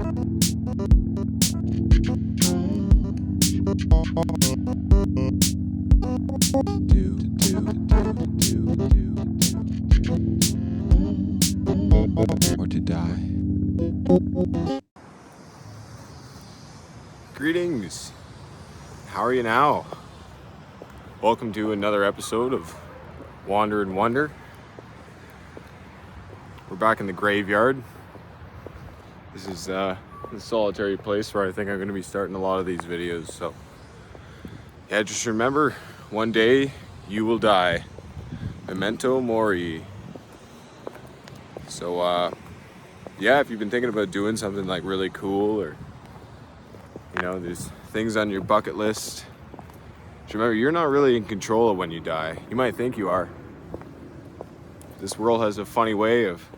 Or to die. Greetings. How are you now? Welcome to another episode of Wander and Wonder. We're back in the graveyard. This is the solitary place where I think I'm going to be starting a lot of these videos. So, yeah, just remember, one day you will die. Memento mori. So, yeah, if you've been thinking about doing something like really cool, or there's things on your bucket list, just remember, you're not really in control of when you die. You might think you are. This world has a funny way of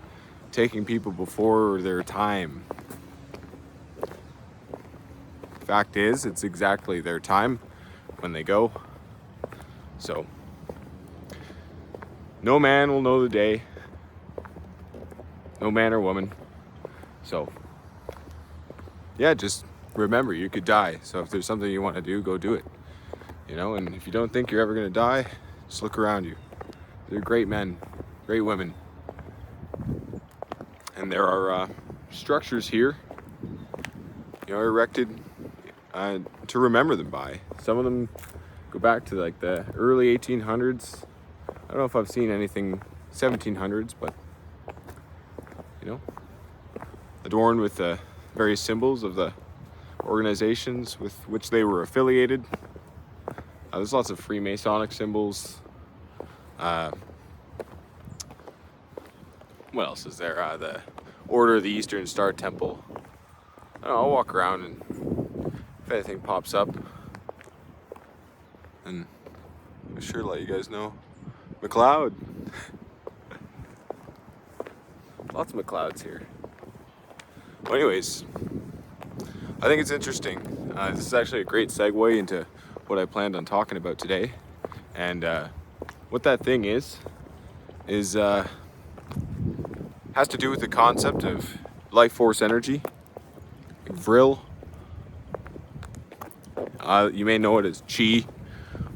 taking people before their time. Fact is, it's exactly their time when they go. So, no man will know the day. No man or woman. So, yeah, just remember, you could die. So if there's something you want to do, go do it. And if you don't think you're ever going to die, just look around you. They're great men, great women. And there are structures here, erected to remember them by. Some of them go back to like the early 1800s. I don't know if I've seen anything 1700s, but adorned with the various symbols of the organizations with which they were affiliated. There's lots of Freemasonic symbols. What else is there? The Order of the Eastern Star Temple. I'll walk around, and if anything pops up, and I'll sure let you guys know. McLeod. Lots of McLeods here. Well, anyways, I think it's interesting. This is actually a great segue into what I planned on talking about today. And what that thing is has to do with the concept of life force energy, like Vril. You may know it as chi,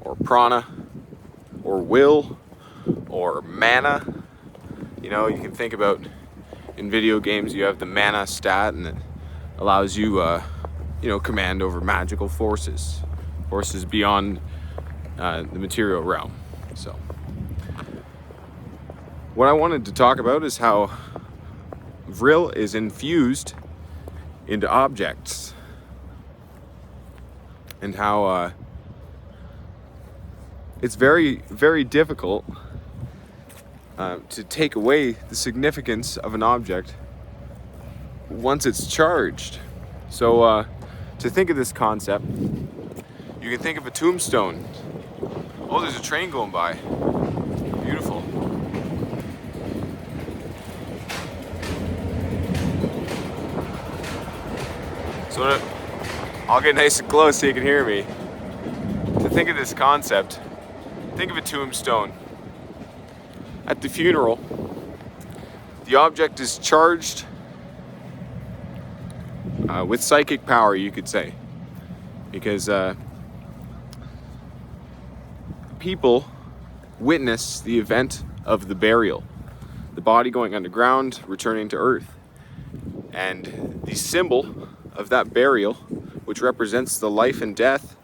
or prana, or will, or mana. You can think about, in video games, you have the mana stat, and it allows you, command over magical forces beyond the material realm. So, what I wanted to talk about is how Vril is infused into objects, and how it's very, very difficult to take away the significance of an object once it's charged. So to think of this concept, you can think of a tombstone. Oh, there's a train going by. Beautiful. So I'll get nice and close so you can hear me. To think of this concept, think of a tombstone. At the funeral, the object is charged with psychic power, you could say, because people witness the event of the burial, the body going underground, returning to earth, and the symbol of that burial, which represents the life and death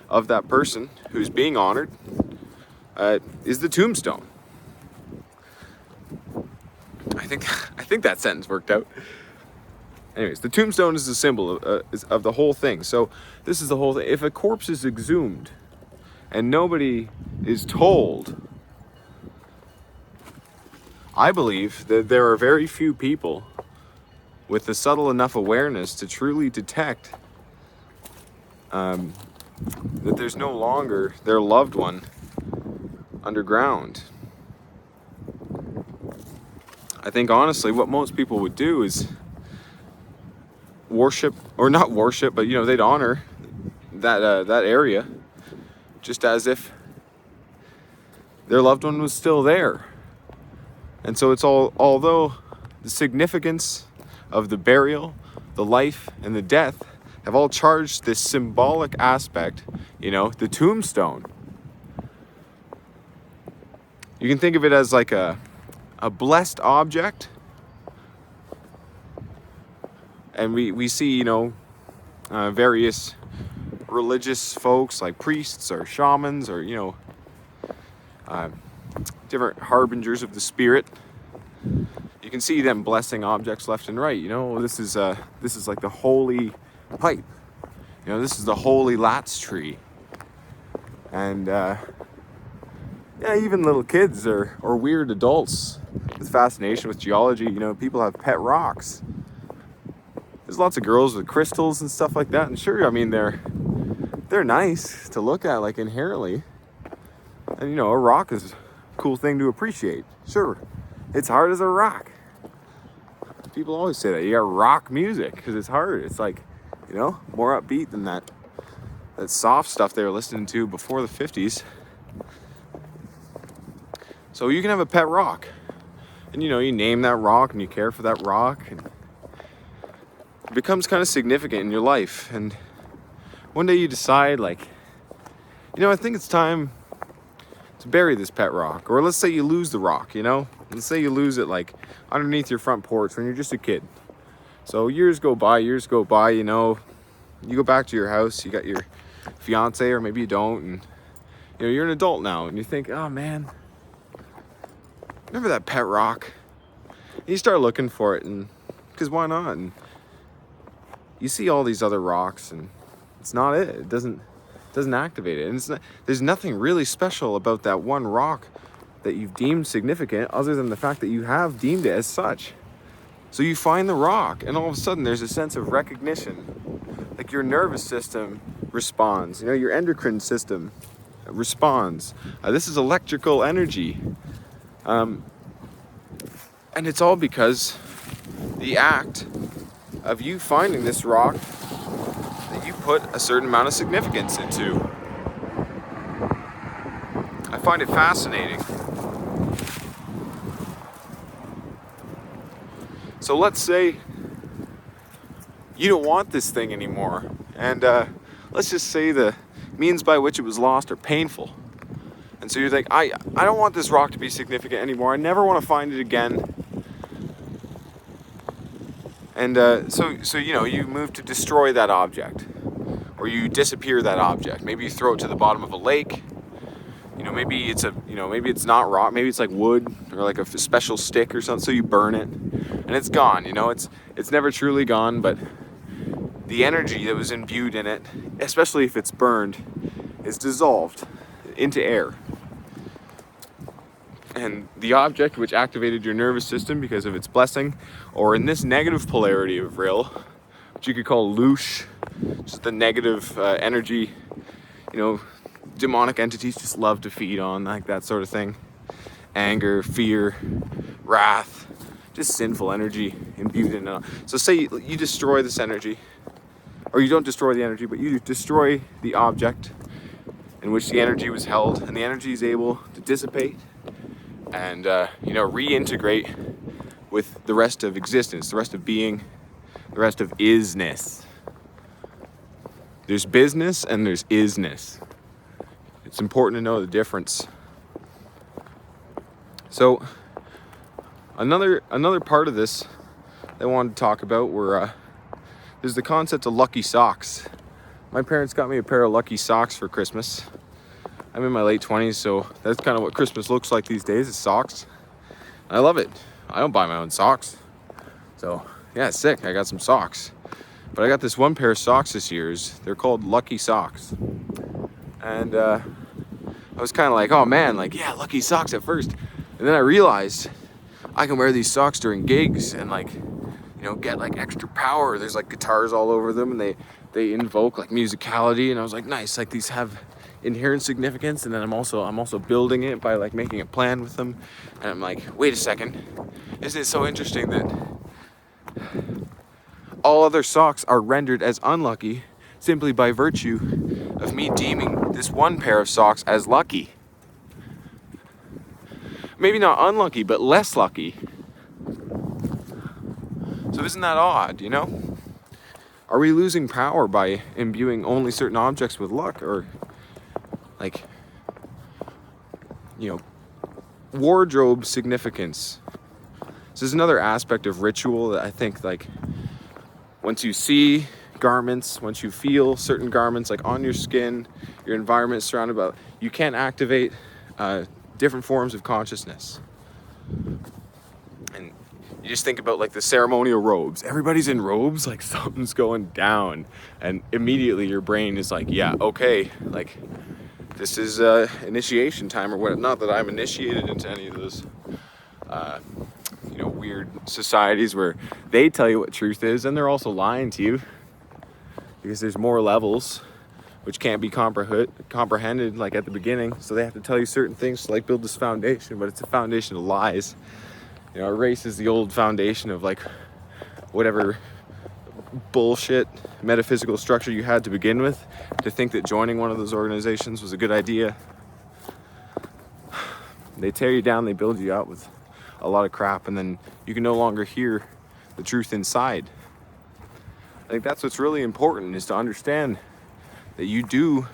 of that person who's being honored, is the tombstone. I think that sentence worked out. Anyways, the tombstone is the symbol of the whole thing. So this is the whole thing. If a corpse is exhumed and nobody is told, I believe that there are very few people with the subtle enough awareness to truly detect that there's no longer their loved one underground. I think honestly what most people would do is worship, or not worship, but they'd honor that area just as if their loved one was still there. And so it's although the significance of the burial, the life, and the death have all charged this symbolic aspect, you know, the tombstone. You can think of it as like a blessed object. And we see, you know, various religious folks like priests or shamans or, you know, different harbingers of the spirit. You can see them blessing objects left and right. You know, this is like the holy pipe. You know, this is the holy latch tree. And yeah, even little kids or weird adults with fascination with geology, you know, people have pet rocks. There's lots of girls with crystals and stuff like that. And sure, I mean, they're nice to look at, like, inherently. And, you know, a rock is a cool thing to appreciate. Sure, it's hard as a rock. People always say that. You got rock music because it's hard. It's like, you know, more upbeat than that soft stuff they were listening to before the 50s. So you can have a pet rock. And, you know, you name that rock and you care for that rock. And it becomes kind of significant in your life. And one day you decide, like, you know, I think it's time to bury this pet rock. Or let's say you lose the rock, you know? Let's say you lose it, like, underneath your front porch when you're just a kid. So years go by, you know. You go back to your house, you got your fiance, or maybe you don't, and, you know, you're an adult now, and you think, oh man, remember that pet rock? And you start looking for it, and because why not? And you see all these other rocks, and it's not it. It doesn't activate it. And it's not, there's nothing really special about that one rock that you've deemed significant other than the fact that you have deemed it as such. So you find the rock, and all of a sudden there's a sense of recognition. Like your nervous system responds, you know, your endocrine system responds. This is electrical energy. And it's all because the act of you finding this rock that you put a certain amount of significance into. I find it fascinating. So let's say you don't want this thing anymore, and let's just say the means by which it was lost are painful. And so you're like, I don't want this rock to be significant anymore. I never want to find it again. And so you know, you move to destroy that object, or you disappear that object. Maybe you throw it to the bottom of a lake. You know, maybe it's not rock. Maybe it's like wood or like a special stick or something. So you burn it, and it's gone. You know, it's never truly gone, but the energy that was imbued in it, especially if it's burned, is dissolved into air. And the object which activated your nervous system because of its blessing, or in this negative polarity of Vril, which you could call louche, just the negative energy, you know, demonic entities just love to feed on, like that sort of thing. Anger, fear, wrath, just sinful energy imbued in it. So say you destroy this energy, or you don't destroy the energy, but you destroy the object in which the energy was held, and the energy is able to dissipate and you know, reintegrate with the rest of existence, the rest of being, the rest of isness. There's business and there's isness. It's important to know the difference. So another part of this that I wanted to talk about were there's the concept of lucky socks. My parents got me a pair of lucky socks for Christmas. I'm in my late 20s, so that's kind of what Christmas looks like these days, is socks. I love it. I don't buy my own socks. So yeah, it's sick. I got some socks. But I got this one pair of socks this year. They're called Lucky Socks. And I was kind of like, oh man, like, yeah, lucky socks at first. And then I realized I can wear these socks during gigs and, like, you know, get like extra power. There's like guitars all over them, and they invoke like musicality. And I was like, nice, like these have inherent significance. And then I'm also building it by like making a plan with them. And I'm like, wait a second, isn't it so interesting that all other socks are rendered as unlucky simply by virtue of me deeming this one pair of socks as lucky? Maybe not unlucky, but less lucky. So So isn't that odd, you know? Are we losing power by imbuing only certain objects with luck? Or, like, you know, wardrobe significance. This is another aspect of ritual that I think, like, once you see garments, once you feel certain garments, like on your skin, your environment is surrounded by, you can activate different forms of consciousness. And you just think about, like, the ceremonial robes. Everybody's in robes, like something's going down. And immediately your brain is like, yeah, okay, like, this is initiation time or what. Not that I'm initiated into any of those, you know, weird societies where they tell you what truth is, and they're also lying to you because there's more levels which can't be comprehended like at the beginning. So they have to tell you certain things to, like, build this foundation, but it's a foundation of lies. You know, it erases the old foundation of, like, whatever bullshit metaphysical structure you had to begin with, to think that joining one of those organizations was a good idea. They tear you down, they build you out with a lot of crap, and then you can no longer hear the truth inside. I think that's what's really important, is to understand that you do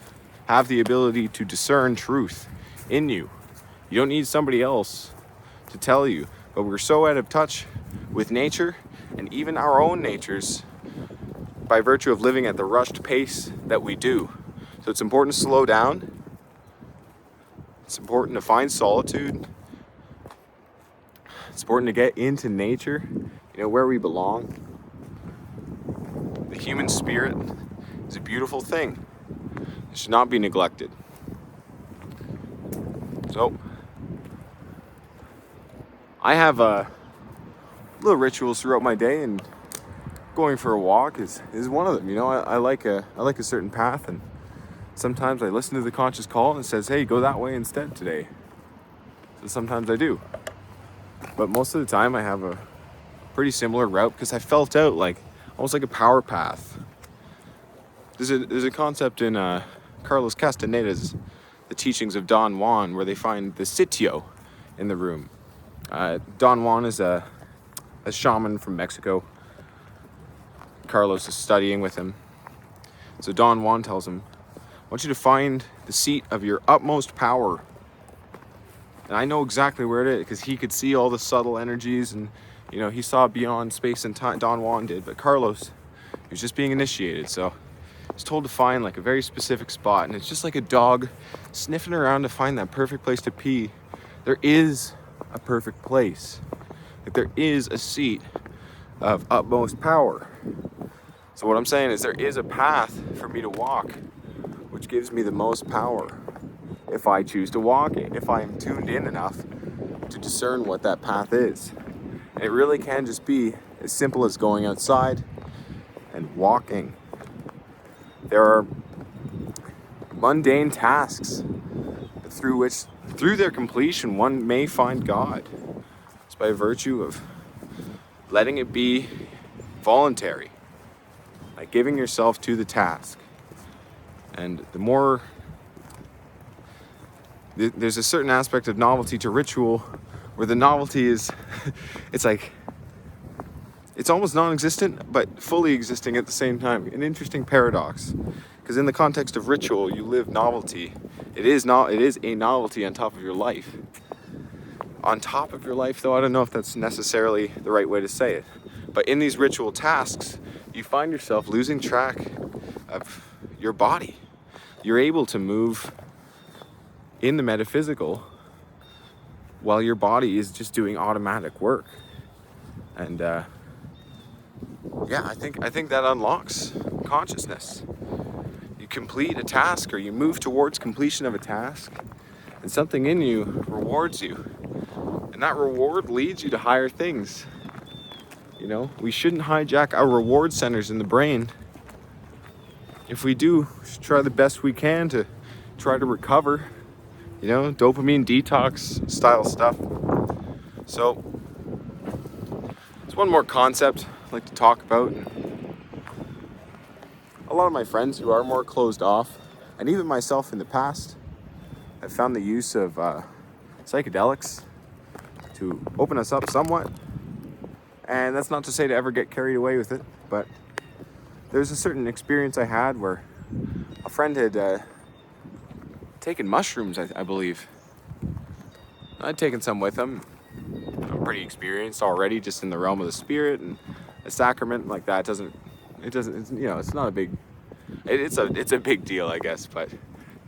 have the ability to discern truth in you. You don't need somebody else to tell you, but we're so out of touch with nature and even our own natures by virtue of living at the rushed pace that we do. So it's important to slow down. It's important to find solitude. It's important to get into nature, you know, where we belong. The human spirit is a beautiful thing. It should not be neglected. So, I have little rituals throughout my day, and going for a walk is one of them. You know, I like a certain path, and sometimes I listen to the conscious call and it says, hey, go that way instead today. So sometimes I do. But most of the time I have a pretty similar route because I felt out like almost like a power path. There's a concept in Carlos Castaneda's The Teachings of Don Juan where they find the sitio in the room. Don Juan is a shaman from Mexico. Carlos is studying with him. So Don Juan tells him, I want you to find the seat of your utmost power. And I know exactly where it is because he could see all the subtle energies, and, you know, he saw beyond space and time. Don Juan did, but Carlos, he was just being initiated. So he's told to find, like, a very specific spot, and it's just like a dog sniffing around to find that perfect place to pee. There is a perfect place. Like, there is a seat of utmost power. So what I'm saying is there is a path for me to walk, which gives me the most power if I choose to walk it, if I am tuned in enough to discern what that path is. And it really can just be as simple as going outside and walking. There are mundane tasks through their completion, one may find God. It's by virtue of letting it be voluntary, like giving yourself to the task. And the more, there's a certain aspect of novelty to ritual where the novelty is, it's like, it's almost non-existent, but fully existing at the same time. An interesting paradox. Because in the context of ritual, you live novelty. It is a novelty on top of your life. On top of your life, though, I don't know if that's necessarily the right way to say it. But in these ritual tasks, you find yourself losing track of your body. You're able to move in the metaphysical while your body is just doing automatic work. And yeah, I think that unlocks consciousness. You complete a task, or you move towards completion of a task, and something in you rewards you. And that reward leads you to higher things. You know, we shouldn't hijack our reward centers in the brain. If we do, we should try the best we can to try to recover. You know, dopamine detox style stuff. So, it's one more concept I'd like to talk about. A lot of my friends who are more closed off, and even myself in the past, have found the use of psychedelics to open us up somewhat And that's not to say to ever get carried away with it, but there's a certain experience I had where a friend had taken mushrooms, I believe. I'd taken some with him. I'm pretty experienced already just in the realm of the spirit, and a sacrament like that doesn't, it's, you know, it's not a big, it's a big deal, I guess, but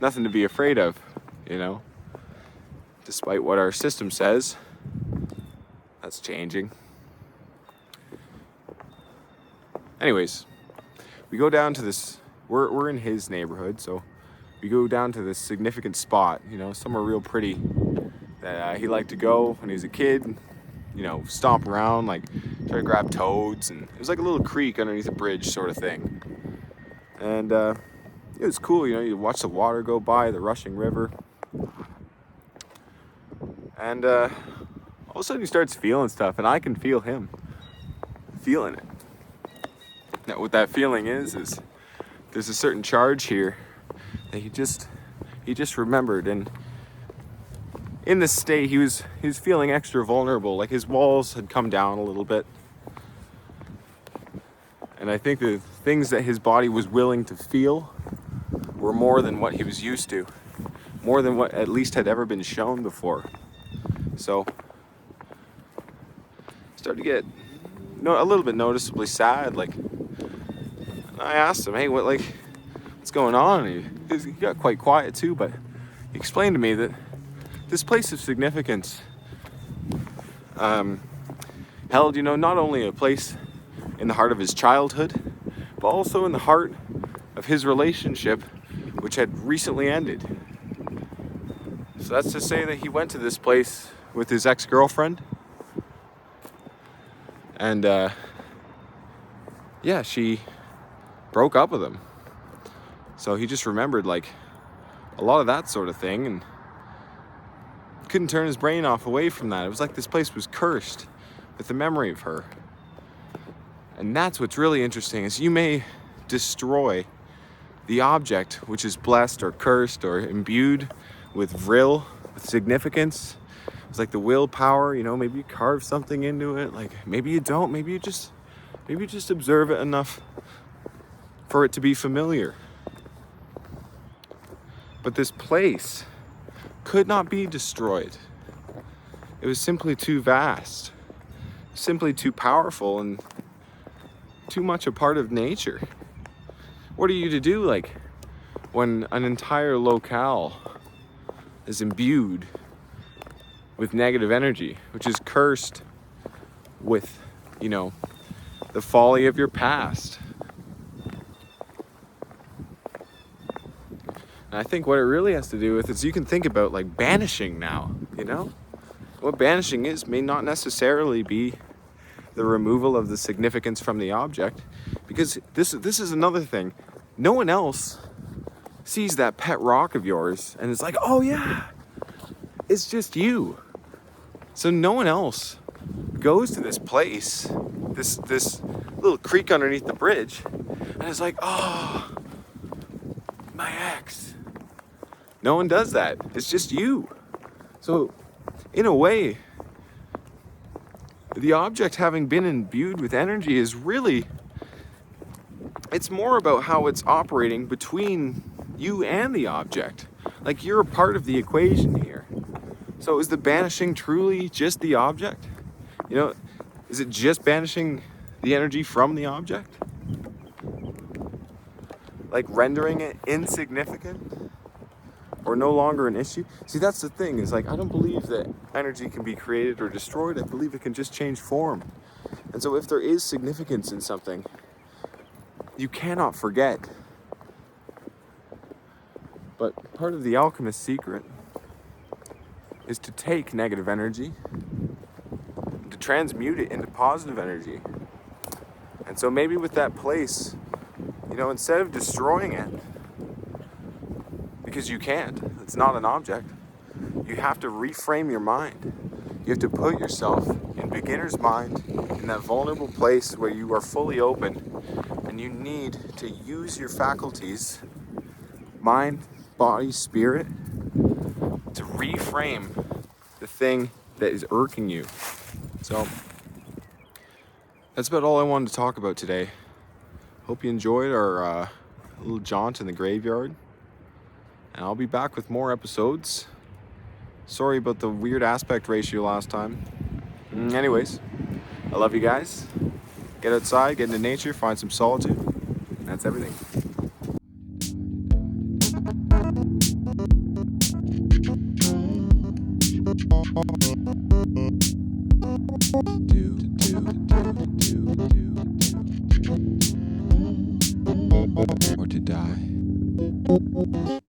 nothing to be afraid of, you know, despite what our system says. That's changing. Anyways, we go down to this, we're in his neighborhood, so we go down to this significant spot, you know, somewhere real pretty that he liked to go when he was a kid, you know, stomp around, like try to grab toads, and it was like a little creek underneath a bridge sort of thing. And it was cool, you know, you watch the water go by, the rushing river. And all of a sudden he starts feeling stuff, and I can feel him feeling it. Now what that feeling is there's a certain charge here that he just remembered, and in this state he was feeling extra vulnerable, like his walls had come down a little bit. And I think the things that his body was willing to feel were more than what he was used to, more than what at least had ever been shown before. So started to get a little bit noticeably sad. Like, I asked him, hey, what's going on? And he got quite quiet too, but he explained to me that this place of significance held, you know, not only a place in the heart of his childhood, but also in the heart of his relationship, which had recently ended. So that's to say that he went to this place with his ex-girlfriend, and yeah, she broke up with him. So he just remembered like a lot of that sort of thing, and couldn't turn his brain off away from that. It was like this place was cursed with the memory of her. And that's what's really interesting, is you may destroy the object which is blessed or cursed or imbued with vril, with significance. It's like the willpower, you know, maybe you carve something into it, like maybe you don't, maybe you just observe it enough for it to be familiar. But this place could not be destroyed. It was simply too vast, simply too powerful, and too much a part of nature. What are you to do, like, when an entire locale is imbued with negative energy, which is cursed with, you know, the folly of your past? And I think what it really has to do with is you can think about like banishing now, you know? What banishing is may not necessarily be the removal of the significance from the object, because this is another thing. No one else sees that pet rock of yours and it's like, oh yeah, it's just you. So no one else goes to this place, this little creek underneath the bridge, and it's like, oh, my ex. No one does that. It's just you. So in a way, the object having been imbued with energy is really, it's more about how it's operating between you and the object. Like, you're a part of the equation here. So is the banishing truly just the object? You know, is it just banishing the energy from the object? Like rendering it insignificant or no longer an issue? See, that's the thing, is like, I don't believe that energy can be created or destroyed. I believe it can just change form. And so if there is significance in something, you cannot forget. But part of the alchemist's secret is to take negative energy, to transmute it into positive energy. And so maybe with that place, you know, instead of destroying it, because you can't, it's not an object, you have to reframe your mind. You have to put yourself in beginner's mind, in that vulnerable place where you are fully open, and you need to use your faculties, mind, body, spirit, to reframe the thing that is irking you. So That's about all I wanted to talk about today. Hope you enjoyed our little jaunt in the graveyard. And I'll be back with more episodes. Sorry about the weird aspect ratio last time. Anyways, I love you guys. Get outside, get into nature, find some solitude. That's everything. Or to die.